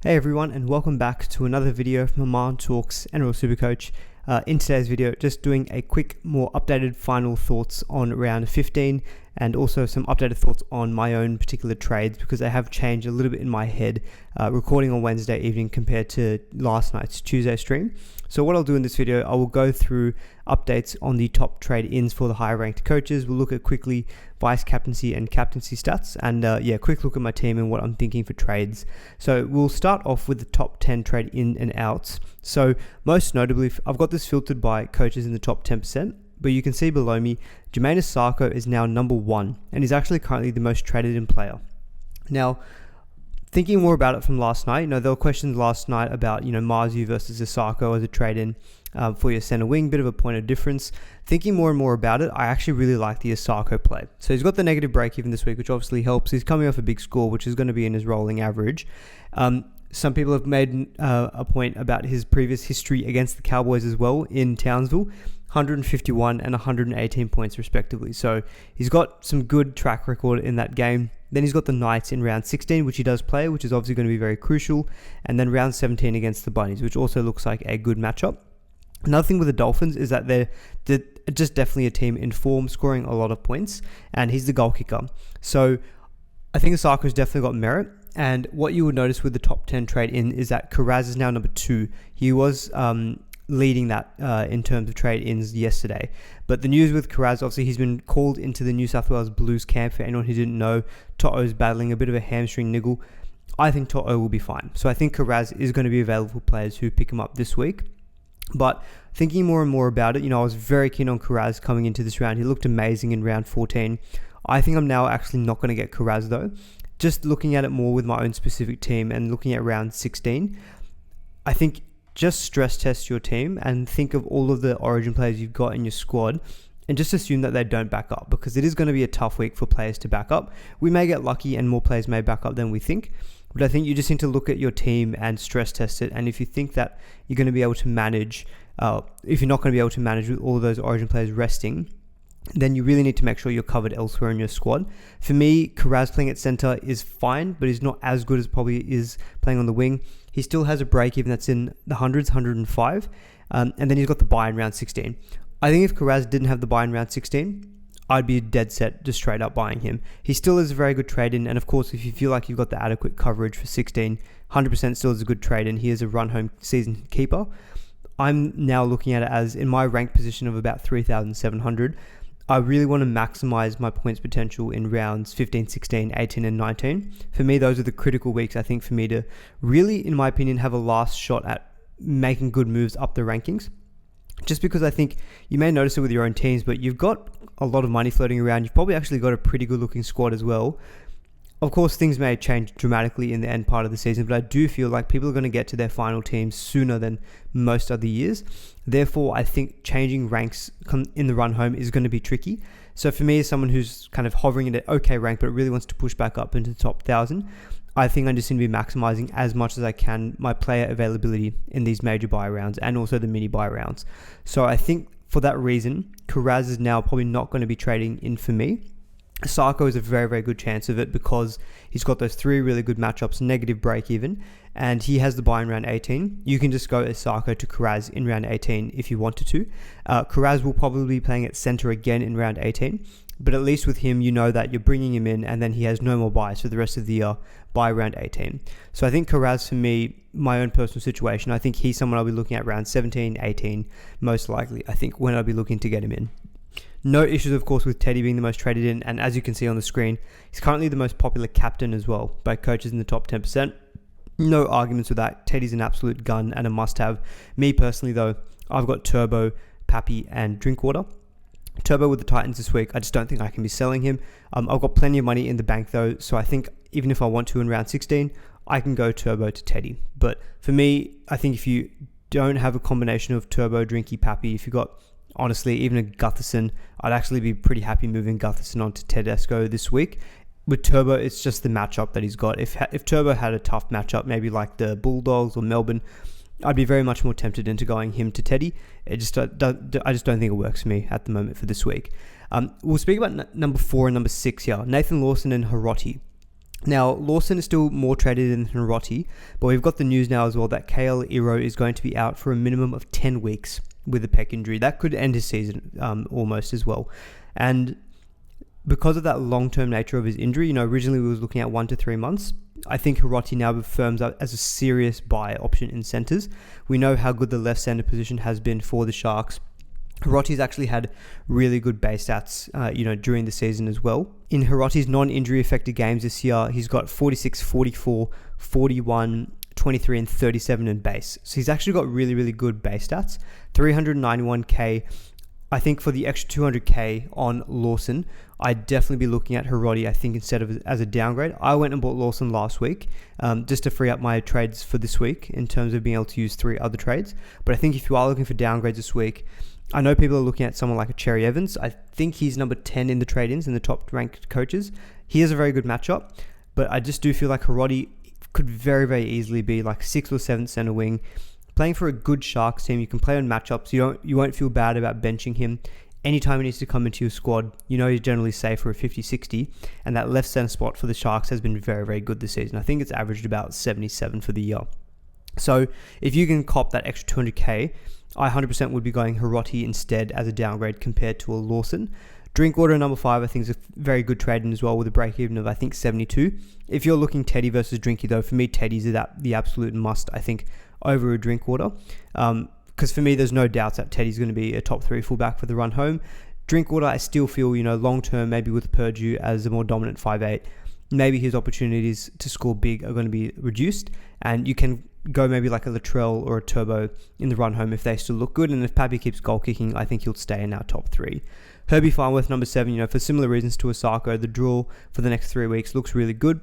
Hey everyone, and welcome back to another video from Amman Talks NRL SuperCoach. In today's video, just doing a quick, more updated final thoughts on round 15 and also some updated thoughts on my own particular trades because they have changed a little bit in my head recording on Wednesday evening compared to last night's Tuesday stream. So what I'll do in this video, I will go through updates on the top trade-ins for the higher ranked coaches. We'll look at quickly vice captaincy and captaincy stats and quick look at my team and what I'm thinking for trades. So we'll start off with the top 10 trade in and outs. So most notably, I've got this filtered by coaches in the top 10%, but you can see below me, Jermaine Asako is now number 1 and he's actually currently the most traded in player. Now, thinking more about it from last night, there were questions last night about, Marzu versus Asako as a trade-in for your center wing, bit of a point of difference. Thinking more and more about it, I actually really like the Asako play. So he's got the negative break even this week, which obviously helps. He's coming off a big score, which is going to be in his rolling average. Some people have made a point about his previous history against the Cowboys as well in Townsville, 151 and 118 points respectively. So he's got some good track record in that game. Then he's got the Knights in round 16, which he does play, which is obviously going to be very crucial. And then round 17 against the Bunnies, which also looks like a good matchup. Another thing with the Dolphins is that they're just definitely a team in form, scoring a lot of points, and he's the goal kicker. So I think Asako's definitely got merit. And what you would notice with the top 10 trade-in is that Karaz is now number 2. He was leading that in terms of trade-ins yesterday. But the news with Karaz, obviously he's been called into the New South Wales Blues camp. For anyone who didn't know, To'o's battling a bit of a hamstring niggle. I think To'o will be fine. So I think Karaz is going to be available for players who pick him up this week. But thinking more and more about it, I was very keen on Karaz coming into this round. He looked amazing in round 14. I think I'm now actually not going to get Karaz though. Just looking at it more with my own specific team and looking at round 16, I think just stress test your team and think of all of the origin players you've got in your squad and just assume that they don't back up because it is going to be a tough week for players to back up. We may get lucky and more players may back up than we think, but I think you just need to look at your team and stress test it. And if you think that you're going to be able to manage, if you're not going to be able to manage with all of those origin players resting, then you really need to make sure you're covered elsewhere in your squad. For me, Karaz playing at center is fine, but he's not as good as probably is playing on the wing. He still has a break even that's in the hundreds, 105, and then he's got the buy in round 16. I think if Karaz didn't have the buy in round 16, I'd be dead set just straight up buying him. He still is a very good trade-in, and of course, if you feel like you've got the adequate coverage for 16, 100% still is a good trade-in. He is a run-home season keeper. I'm now looking at it as in my rank position of about 3,700. I really want to maximize my points potential in rounds 15, 16, 18, and 19. For me, those are the critical weeks, I think, for me to really, in my opinion, have a last shot at making good moves up the rankings. Just because I think you may notice it with your own teams, but you've got a lot of money floating around. You've probably actually got a pretty good looking squad as well. Of course, things may change dramatically in the end part of the season, but I do feel like people are going to get to their final teams sooner than most other years. Therefore, I think changing ranks in the run home is going to be tricky. So for me, as someone who's kind of hovering at an okay rank, but really wants to push back up into the top 1,000, I think I just need to be maximizing as much as I can my player availability in these major buy rounds and also the mini buy rounds. So I think for that reason, Karaz is now probably not going to be trading in for me. Asako is a very, very good chance of it because he's got those 3 really good matchups, negative break even, and he has the buy in round 18. You can just go Asako to Karaz in round 18 if you wanted to. Karaz will probably be playing at center again in round 18, but at least with him, you know that you're bringing him in and then he has no more buys for the rest of the year by round 18. So I think Karaz, for me, my own personal situation, I think he's someone I'll be looking at round 17, 18, most likely, I think, when I'll be looking to get him in. No issues, of course, with Teddy being the most traded in, and as you can see on the screen, he's currently the most popular captain as well by coaches in the top 10%. No arguments with that. Teddy's an absolute gun and a must-have. Me personally, though, I've got Turbo, Pappy, and Drinkwater. Turbo with the Titans this week, I just don't think I can be selling him. I've got plenty of money in the bank, though, so I think even if I want to in round 16, I can go Turbo to Teddy. But for me, I think if you don't have a combination of Turbo, Drinky, Pappy, if you've got honestly, even a Gutherson, I'd actually be pretty happy moving Gutherson onto Tedesco this week. With Turbo, it's just the matchup that he's got. If Turbo had a tough matchup, maybe like the Bulldogs or Melbourne, I'd be very much more tempted into going him to Teddy. I just don't think it works for me at the moment for this week. We'll speak about number 4 and number 6 here. Nathan Lawson and Hiroti. Now, Lawson is still more traded than Hiroti, but we've got the news now as well that KL Iro is going to be out for a minimum of 10 weeks with a pec injury. That could end his season almost as well. And because of that long-term nature of his injury, originally we was looking at 1 to 3 months. I think Hiroti now firms up as a serious buy option in centres. We know how good the left centre position has been for the Sharks. Hiroti's actually had really good base stats, during the season as well. In Hiroti's non-injury affected games this year, he's got 46, 44, 41, 23 and 37 in base. So he's actually got really, really good base stats. 391k. I think for the extra 200k on Lawson, I'd definitely be looking at Hiroti, I think, instead of as a downgrade. I went and bought Lawson last week just to free up my trades for this week in terms of being able to use 3 other trades. But I think if you are looking for downgrades this week, I know people are looking at someone like a Cherry Evans. I think he's number 10 in the trade-ins in the top ranked coaches. He has a very good matchup, but I just do feel like Hiroti could very, very easily be like 6th or 7th center wing. Playing for a good Sharks team, you can play on matchups. You won't feel bad about benching him. Anytime he needs to come into your squad, he's generally safe for a 50-60. And that left center spot for the Sharks has been very, very good this season. I think it's averaged about 77 for the year. So if you can cop that extra 200k, I 100% would be going Hiroti instead as a downgrade compared to a Lawson. Drinkwater number 5, I think, is a very good trade-in as well with a break-even of, I think, 72. If you're looking Teddy versus Drinky, though, for me, Teddy's the absolute must, I think, over a Drinkwater. Because for me, there's no doubts that Teddy's going to be a top 3 fullback for the run home. Drinkwater, I still feel, long-term, maybe with Purdue as a more dominant 5'8", maybe his opportunities to score big are going to be reduced, and you can go maybe like a Latrell or a Turbo in the run home if they still look good. And if Pappy keeps goal kicking, I think he'll stay in our top 3. Herbie Farnworth, number 7, for similar reasons to Osako, the draw for the next 3 weeks looks really good.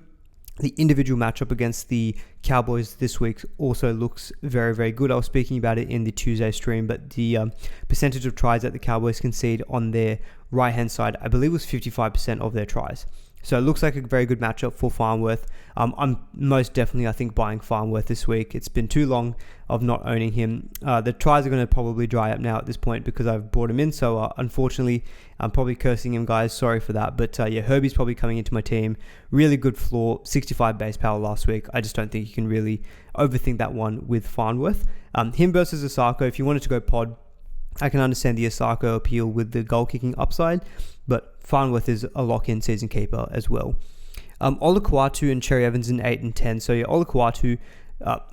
The individual matchup against the Cowboys this week also looks very, very good. I was speaking about it in the Tuesday stream, but the percentage of tries that the Cowboys concede on their right-hand side, I believe, was 55% of their tries. So it looks like a very good matchup for Farnworth. I'm most definitely, I think, buying Farnworth this week. It's been too long of not owning him. The tries are going to probably dry up now at this point because I've brought him in. So unfortunately, I'm probably cursing him, guys. Sorry for that. But Herbie's probably coming into my team. Really good floor, 65 base power last week. I just don't think you can really overthink that one with Farnworth. Him versus Osako, if you wanted to go pod, I can understand the Osako appeal with the goal-kicking upside, but Farnworth is a lock-in season keeper as well. Olukwatu and Cherry Evans in 8 and 10. So Olukwatu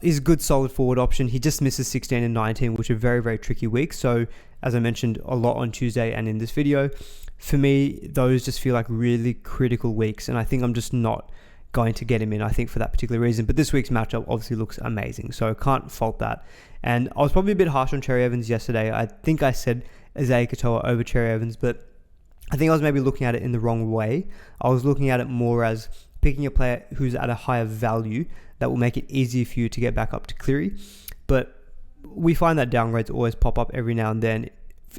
is a good solid forward option. He just misses 16 and 19, which are very, very tricky weeks. So as I mentioned a lot on Tuesday and in this video, for me, those just feel like really critical weeks, and I think I'm just not going to get him in, I think, for that particular reason. But this week's matchup obviously looks amazing, so I can't fault that. And I was probably a bit harsh on Cherry Evans yesterday. I think I said Isaiah Katoa over Cherry Evans, but I think I was maybe looking at it in the wrong way. I was looking at it more as picking a player who's at a higher value that will make it easier for you to get back up to Cleary. But we find that downgrades always pop up every now and then.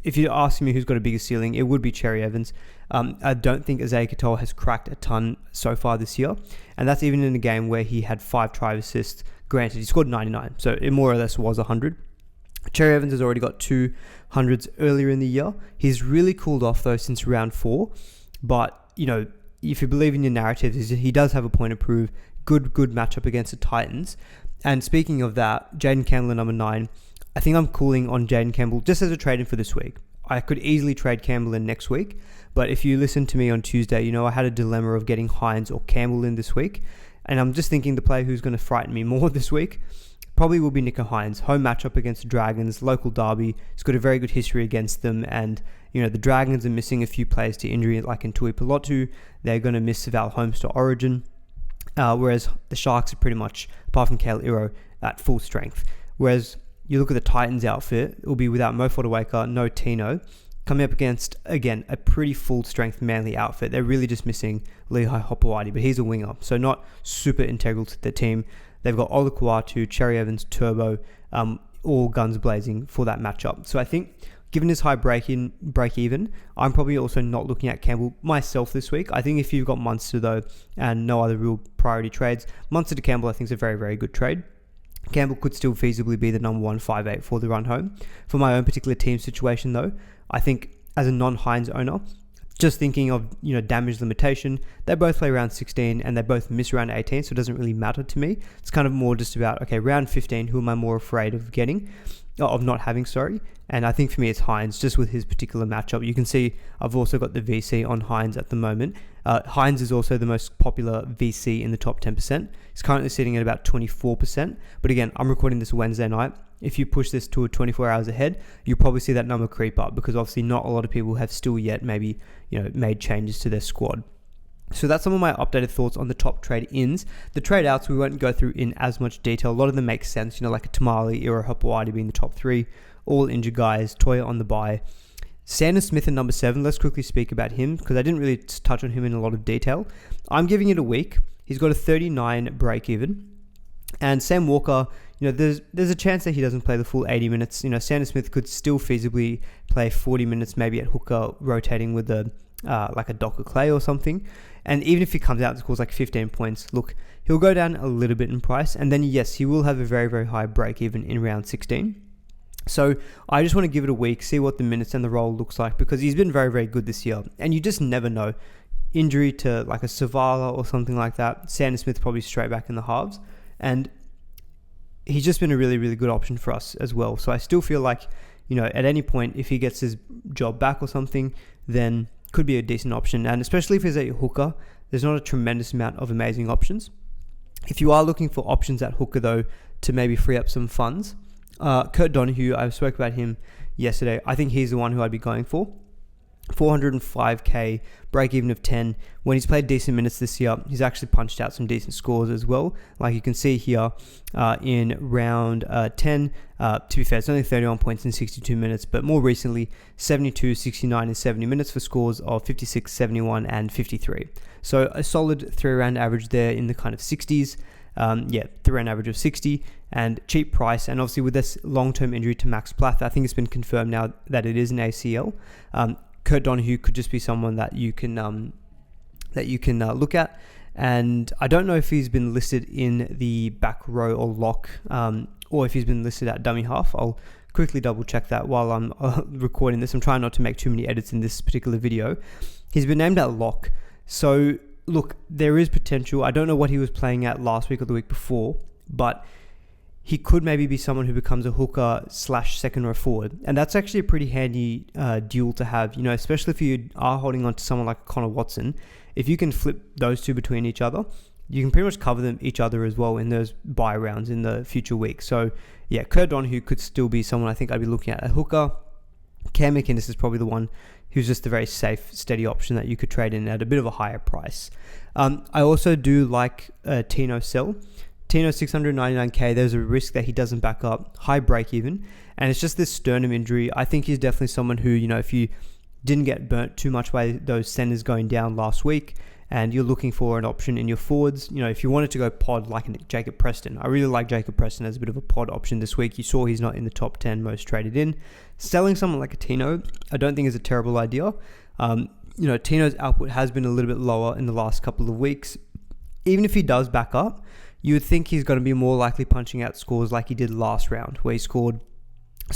If you're asking me who's got a bigger ceiling, it would be Cherry Evans. I don't think Isaiah Katoa has cracked a ton so far this year. And that's even in a game where he had 5 try assists. Granted, he scored 99, so it more or less was 100. Cherry Evans has already got 200s earlier in the year. He's really cooled off, though, since round 4. But, if you believe in your narratives, he does have a point to prove. Good matchup against the Titans. And speaking of that, Jaden Campbell at number 9. I think I'm cooling on Jaden Campbell just as a trade-in for this week. I could easily trade Campbell in next week, but if you listened to me on Tuesday, I had a dilemma of getting Hines or Campbell in this week, and I'm just thinking the player who's going to frighten me more this week probably will be Nico Hines. Home matchup against the Dragons, local derby. He's got a very good history against them, and the Dragons are missing a few players to injury, like in Tui Pelotu. They're going to miss Val Holmes to Origin, whereas the Sharks are pretty much, apart from Kale Iro, at full strength. Whereas you look at the Titans outfit, it will be without Mo Fodawaker, no Tino, coming up against, again, a pretty full-strength Manly outfit. They're really just missing Lehigh Hopewadi, but he's a winger, so not super integral to the team. They've got Olukwatu, Cherry Evans, Turbo, all guns blazing for that matchup. So I think, given his high break-even, I'm probably also not looking at Campbell myself this week. I think if you've got Munster, though, and no other real priority trades, Munster to Campbell I think is a very, very good trade. Campbell could still feasibly be the number 1 5'8" for the run home. For my own particular team situation, though, I think as a non-Hines owner, just thinking of, damage limitation, they both play round 16 and they both miss round 18, so it doesn't really matter to me. It's kind of more just about, okay, round 15, who am I more afraid of not having, and I think for me it's Hines, just with his particular matchup. You can see I've also got the VC on Hines at the moment. Hines is also the most popular VC in the top 10%. He's currently sitting at about 24%, but again, I'm recording this Wednesday night. If you push this to 24 hours ahead, you'll probably see that number creep up, because obviously not a lot of people have still yet maybe made changes to their squad. So that's some of my updated thoughts on the top trade-ins. The trade-outs we won't go through in as much detail. A lot of them make sense, like a Tamale, Iro, Hopewadi being the top 3, all injured guys, Toya on the bye. Sandon Smith at number 7, let's quickly speak about him, because I didn't really touch on him in a lot of detail. I'm giving it a week. He's got a 39 break-even. And Sam Walker, there's a chance that he doesn't play the full 80 minutes. Sandon Smith could still feasibly play 40 minutes, maybe at hooker, rotating with like a Docker Clay or something. And even if he comes out and scores like 15 points, look, he'll go down a little bit in price. And then, yes, he will have a very, very high break even in round 16. So I just want to give it a week, see what the minutes and the role looks like, because he's been very, very good this year. And you just never know. Injury to like a Savala or something like that, Sandon Smith probably straight back in the halves. And he's just been a really, really good option for us as well. So I still feel like, at any point, if he gets his job back or something, then could be a decent option. And especially if he's a hooker, there's not a tremendous amount of amazing options. If you are looking for options at hooker, though, to maybe free up some funds, Kurt Donahue, I spoke about him yesterday. I think he's the one who I'd be going for. 405k, break even of 10. When he's played decent minutes this year, he's actually punched out some decent scores as well. Like you can see here in round 10, to be fair, it's only 31 points in 62 minutes, but more recently, 72, 69, and 70 minutes for scores of 56, 71, and 53. So a solid 3-round average there in the kind of 60s. 3-round average of 60 and cheap price. And obviously with this long-term injury to Max Plath, I think it's been confirmed now that it is an ACL. Kurt Donahue could just be someone that you can look at. And I don't know if he's been listed in the back row or lock, or if he's been listed at dummy half. I'll quickly double check that while I'm recording this. I'm trying not to make too many edits in this particular video. He's been named at lock. So look, there is potential. I don't know what he was playing at last week or the week before, but he could maybe be someone who becomes a hooker / second row forward. And that's actually a pretty handy duel to have, especially if you are holding on to someone like Connor Watson. If you can flip those two between each other, you can pretty much cover them each other as well in those bye rounds in the future weeks. So yeah, Kurt Donahue could still be someone I think I'd be looking at. A hooker, Cam McInnes is probably the one who's just a very safe, steady option that you could trade in at a bit of a higher price. I also do like Tino Sell. Tino 699k, there's a risk that he doesn't back up, high break even, and it's just this sternum injury. I think he's definitely someone who, if you didn't get burnt too much by those centers going down last week and you're looking for an option in your forwards, if you wanted to go pod like Jacob Preston, I really like Jacob Preston as a bit of a pod option this week. You saw he's not in the top 10 most traded in. Selling someone like a Tino, I don't think is a terrible idea. Tino's output has been a little bit lower in the last couple of weeks. Even if he does back up, you would think he's going to be more likely punching out scores like he did last round, where he scored,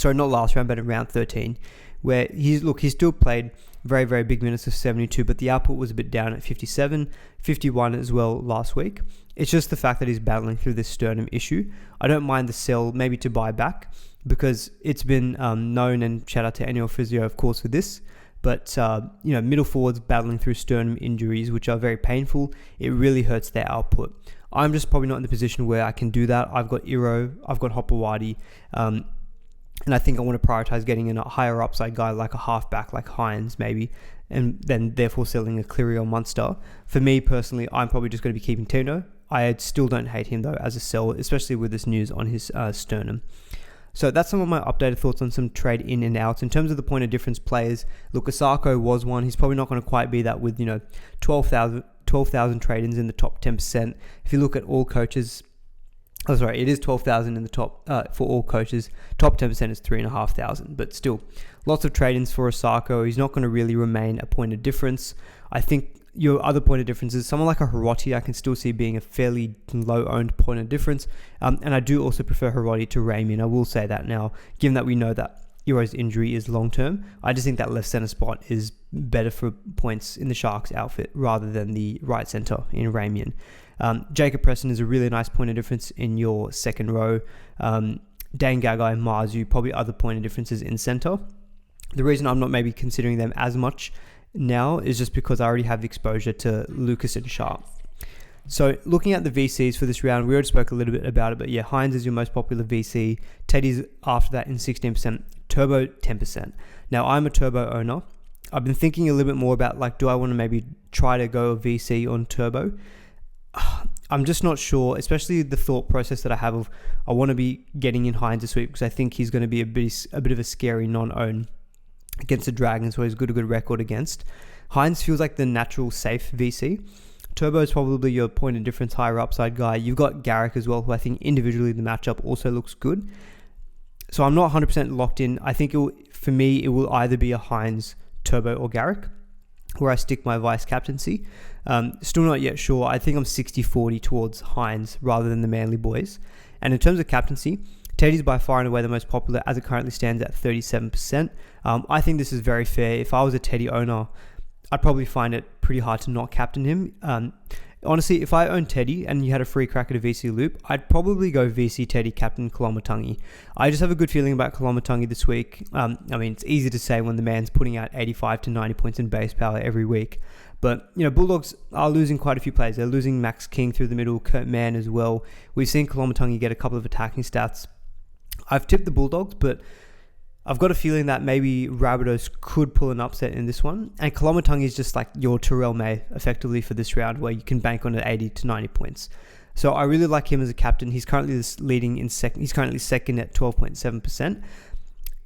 not last round, but in round 13, where he still played very, very big minutes of 72, but the output was a bit down at 57, 51 as well last week. It's just the fact that he's battling through this sternum issue. I don't mind the sell maybe to buy back, because it's been known, and shout out to NRL Physio, of course, for this. But, middle forwards battling through sternum injuries, which are very painful, it really hurts their output. I'm just probably not in the position where I can do that. I've got Iro, I've got Hopewadi, and I think I want to prioritize getting in a higher upside guy like a halfback, like Hines maybe, and then therefore selling a Cleary or Munster. For me personally, I'm probably just going to be keeping Tino. I still don't hate him though as a sell, especially with this news on his sternum. So that's some of my updated thoughts on some trade in and outs. In terms of the point of difference players, look, Asako was one. He's probably not going to quite be that with, 12,000 trade-ins in the top 10%. If you look at all coaches, it is 12,000 in the top for all coaches. Top 10% is 3,500, but still lots of trade-ins for Asako. He's not going to really remain a point of difference. I think your other point of difference is someone like a Hiroti. I can still see being a fairly low-owned point of difference, and I do also prefer Hiroti to Raymond. I will say that now, given that we know that Euro's injury is long-term. I just think that left centre spot is better for points in the Sharks outfit rather than the right centre in Ramian. Jacob Preston is a really nice point of difference in your second row. Dane Gagai, Marzu, probably other point of differences in centre. The reason I'm not maybe considering them as much now is just because I already have exposure to Lucas and Sharp. So looking at the VCs for this round, we already spoke a little bit about it, but yeah, Hines is your most popular VC. Teddy's after that in 16%, Turbo 10%. Now I'm a Turbo owner. I've been thinking a little bit more about like, do I want to maybe try to go a VC on Turbo? I'm just not sure, especially the thought process that I have of I want to be getting in Hines this week because I think he's going to be a bit of a scary non-own against the Dragons, who he's got a good record against. Hines feels like the natural safe VC. Turbo is probably your point of difference, higher upside guy. You've got Garrick as well, who I think individually the matchup also looks good. So I'm not 100% locked in. I think for me, it will either be a Hines, Turbo, or Garrick, where I stick my vice captaincy. Still not yet sure. I think I'm 60-40 towards Hines rather than the Manly boys. And in terms of captaincy, Teddy's by far and away the most popular as it currently stands at 37%. I think this is very fair. If I was a Teddy owner, I'd probably find it pretty hard to not captain him. Honestly, if I owned Teddy and you had a free crack at a VC loop, I'd probably go VC Teddy, captain Koloamatangi. I just have a good feeling about Koloamatangi this week. I mean, it's easy to say when the man's putting out 85 to 90 points in base power every week. But, Bulldogs are losing quite a few players. They're losing Max King through the middle, Kurt Mann as well. We've seen Koloamatangi get a couple of attacking stats. I've tipped the Bulldogs, but I've got a feeling that maybe Rabbitohs could pull an upset in this one. And Koloamatangi is just like your Terrell May, effectively, for this round, where you can bank on 80 to 90 points. So I really like him as a captain. He's currently leading in second. He's currently second at 12.7%.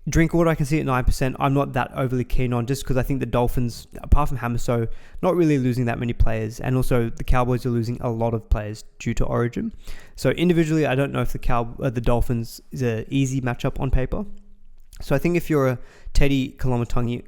Drinkwater, I can see at 9%. I'm not that overly keen on, just because I think the Dolphins, apart from Hamiso, not really losing that many players. And also the Cowboys are losing a lot of players due to Origin. So individually, I don't know if the Dolphins is an easy matchup on paper. So I think if you're a Teddy Koloamatangi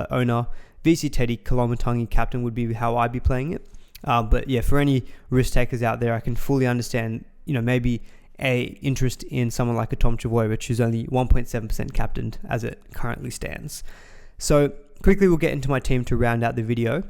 owner, VC Teddy Koloamatangi captain would be how I'd be playing it. But yeah, for any risk takers out there, I can fully understand, maybe a interest in someone like a Tom Trbojevic, who's only 1.7% captained as it currently stands. So quickly, we'll get into my team to round out the video.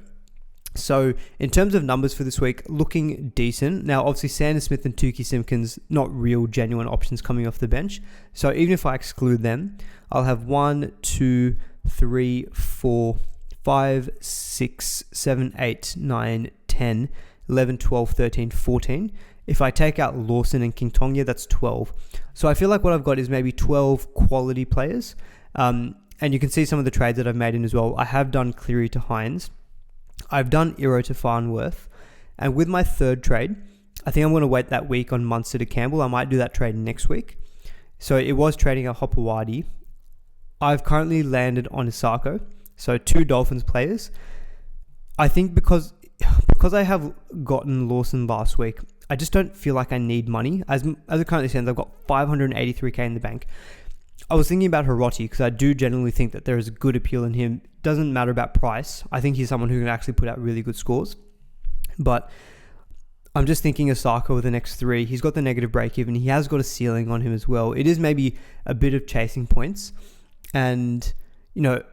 So in terms of numbers for this week, looking decent. Now, obviously, Sanders Smith and Tukey Simpkins, not real genuine options coming off the bench. So even if I exclude them, I'll have 1, 2, 3, 4, 5, 6, 7, 8, 9, 10, 11, 12, 13, 14. If I take out Lawson and King Tonga, that's 12. So I feel like what I've got is maybe 12 quality players. And you can see some of the trades that I've made in as well. I have done Cleary to Hines. I've done Iro to Farnworth. And with my third trade, I think I'm going to wait that week on Munster to Campbell. I might do that trade next week. So it was trading a Hopewadi. I've currently landed on Isako. So 2 Dolphins players. I think because I have gotten Lawson last week, I just don't feel like I need money. As it currently stands, I've got 583k in the bank. I was thinking about Hiroti because I do genuinely think that there is good appeal in him. Doesn't matter about price. I think he's someone who can actually put out really good scores. But I'm just thinking Osaka with the next 3. He's got the negative break even. He has got a ceiling on him as well. It is maybe a bit of chasing points. And,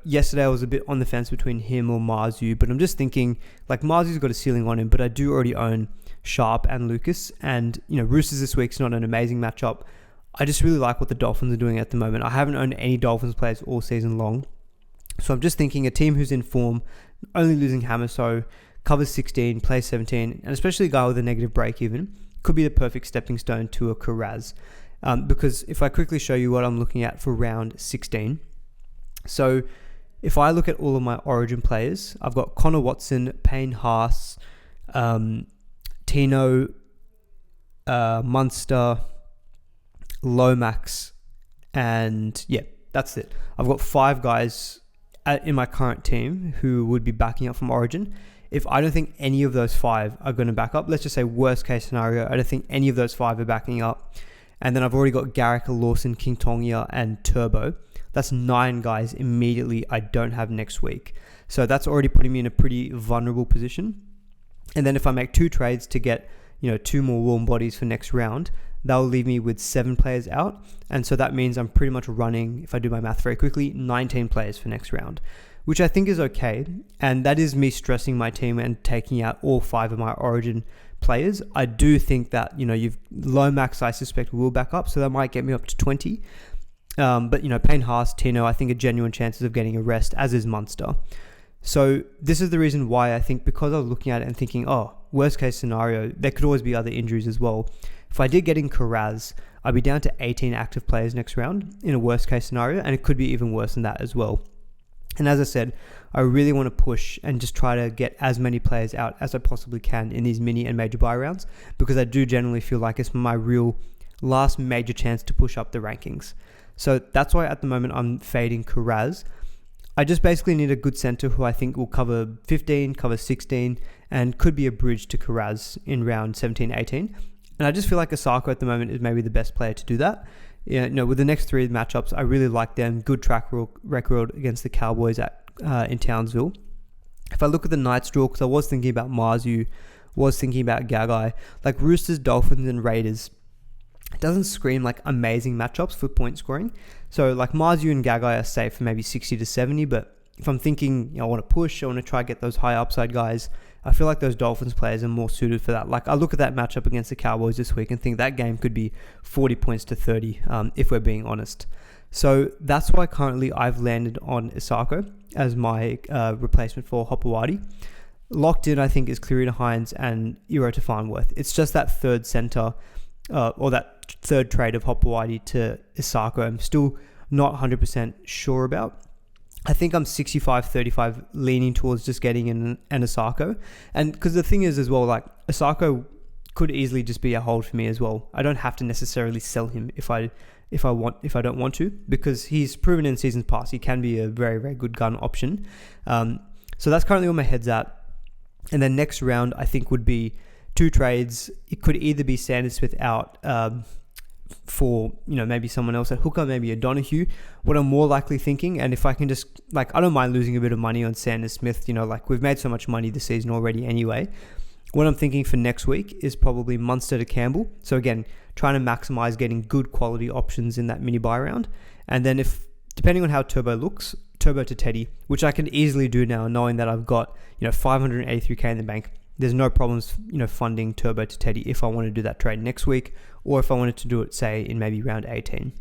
yesterday I was a bit on the fence between him or Marzu. But I'm just thinking, like, Marzu's got a ceiling on him. But I do already own Sharp and Lucas. And, Roosters this week's not an amazing matchup. I just really like what the Dolphins are doing at the moment. I haven't owned any Dolphins players all season long. So I'm just thinking a team who's in form, only losing Hamiso, covers 16, plays 17, and especially a guy with a negative break even, could be the perfect stepping stone to a Karaz. Because if I quickly show you what I'm looking at for round 16. So if I look at all of my Origin players, I've got Connor Watson, Payne Haas, Tino, Munster, Lomax, and yeah, that's it. I've got 5 guys in my current team who would be backing up from Origin. If I don't think any of those 5 are going to back up, let's just say worst case scenario, I don't think any of those 5 are backing up. And then I've already got Garrick, Lawson, King Tonga, and Turbo. That's 9 guys immediately I don't have next week. So that's already putting me in a pretty vulnerable position. And then if I make 2 trades to get, 2 more warm bodies for next round, that will leave me with 7 players out. And so that means I'm pretty much running, if I do my math very quickly, 19 players for next round, which I think is okay. And that is me stressing my team and taking out all 5 of my origin players. I do think that, you've low max, I suspect, will back up. So that might get me up to 20. But, Payne Haas, Tino, I think are genuine chances of getting a rest, as is Munster. So this is the reason why I think, because I was looking at it and thinking, worst case scenario, there could always be other injuries as well. If I did get in Karaz, I'd be down to 18 active players next round in a worst case scenario, and it could be even worse than that as well. And as I said, I really want to push and just try to get as many players out as I possibly can in these mini and major buy rounds, because I do generally feel like it's my real last major chance to push up the rankings. So that's why at the moment I'm fading Karaz. I just basically need a good center who I think will cover 15, cover 16, and could be a bridge to Karaz in round 17, 18. And I just feel like Osako at the moment is maybe the best player to do that. With the next 3 matchups, I really like them. Good track record against the Cowboys in Townsville. If I look at the Knights draw, because I was thinking about Marzu, was thinking about Gagai, like Roosters, Dolphins, and Raiders, it doesn't scream like amazing matchups for point scoring. So like Marzu and Gagai are safe for maybe 60 to 70, but if I'm thinking, I want to push, I want to try to get those high upside guys, I feel like those Dolphins players are more suited for that. Like I look at that matchup against the Cowboys this week and think that game could be 40 points to 30, if we're being honest. So that's why currently I've landed on Osako as my replacement for Hopewadi. Locked in, I think, is Clarita Hines and Iro to Farnworth. It's just that third center, or that third trade of Hopewadi to Osako I'm still not 100% sure about. I think I'm 65-35 leaning towards just getting an Osako. And because the thing is as well, like Osako could easily just be a hold for me as well. I don't have to necessarily sell him if I don't want to, because he's proven in seasons past he can be a very, very good gun option. So that's currently where my head's at. And then next round I think would be 2 trades. It could either be Sanders Smith out for maybe someone else at hooker, maybe a Donahue. What I'm more likely thinking, and if I can just I don't mind losing a bit of money on Sanders Smith, we've made so much money this season already anyway. What I'm thinking for next week is probably Munster to Campbell. So again, trying to maximize getting good quality options in that mini buy round. And then depending on how Turbo looks, Turbo to Teddy, which I can easily do now knowing that I've got 583k in the bank. There's no problems, funding Turbo to Teddy if I want to do that trade next week, or if I wanted to do it, say, in maybe round 18.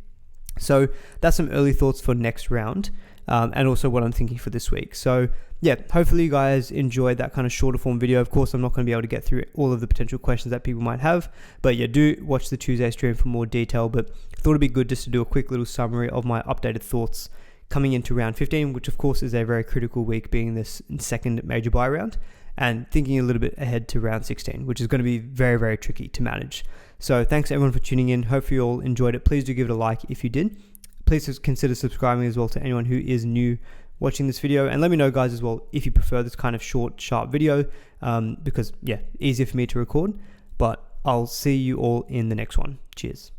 So that's some early thoughts for next round, and also what I'm thinking for this week. So yeah, hopefully you guys enjoyed that kind of shorter form video. Of course, I'm not going to be able to get through all of the potential questions that people might have, but yeah, do watch the Tuesday stream for more detail. But I thought it'd be good just to do a quick little summary of my updated thoughts coming into round 15, which of course is a very critical week, being this second major buy round, and thinking a little bit ahead to round 16, which is going to be very, very tricky to manage. So thanks everyone for tuning in. Hopefully you all enjoyed it. Please do give it a like if you did. Please consider subscribing as well to anyone who is new watching this video. And let me know, guys, as well, if you prefer this kind of short, sharp video, because, yeah, easier for me to record. But I'll see you all in the next one. Cheers.